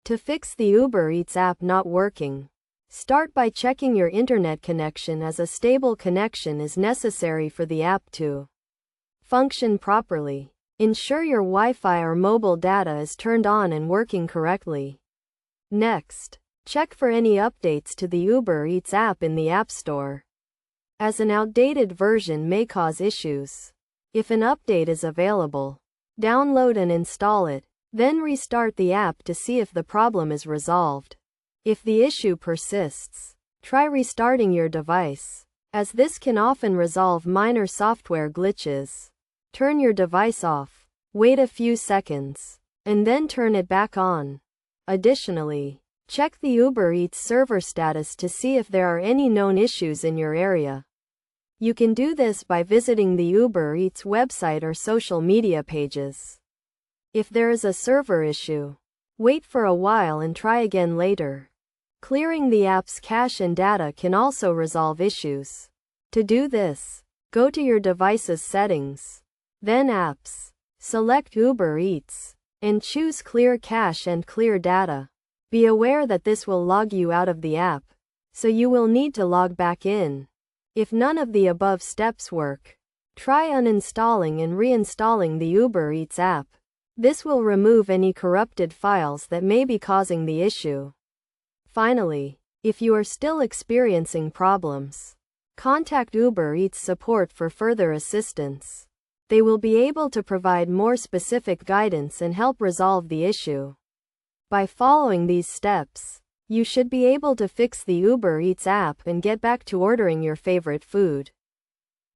To fix the Uber Eats app not working, start by checking your internet connection, as a stable connection is necessary for the app to function properly. Ensure your Wi-Fi or mobile data is turned on and working correctly. Next, check for any updates to the Uber Eats app in the App Store, as an outdated version may cause issues. If an update is available, download and install it. Then restart the app to see if the problem is resolved. If the issue persists, try restarting your device, as this can often resolve minor software glitches. Turn your device off, wait a few seconds, and then turn it back on. Additionally, check the Uber Eats server status to see if there are any known issues in your area. You can do this by visiting the Uber Eats website or social media pages. If there is a server issue, wait for a while and try again later. Clearing the app's cache and data can also resolve issues. To do this, go to your device's settings, then Apps, select Uber Eats, and choose Clear Cache and Clear Data. Be aware that this will log you out of the app, so you will need to log back in. If none of the above steps work, try uninstalling and reinstalling the Uber Eats app. This will remove any corrupted files that may be causing the issue. Finally, if you are still experiencing problems, contact Uber Eats support for further assistance. They will be able to provide more specific guidance and help resolve the issue. By following these steps, you should be able to fix the Uber Eats app and get back to ordering your favorite food.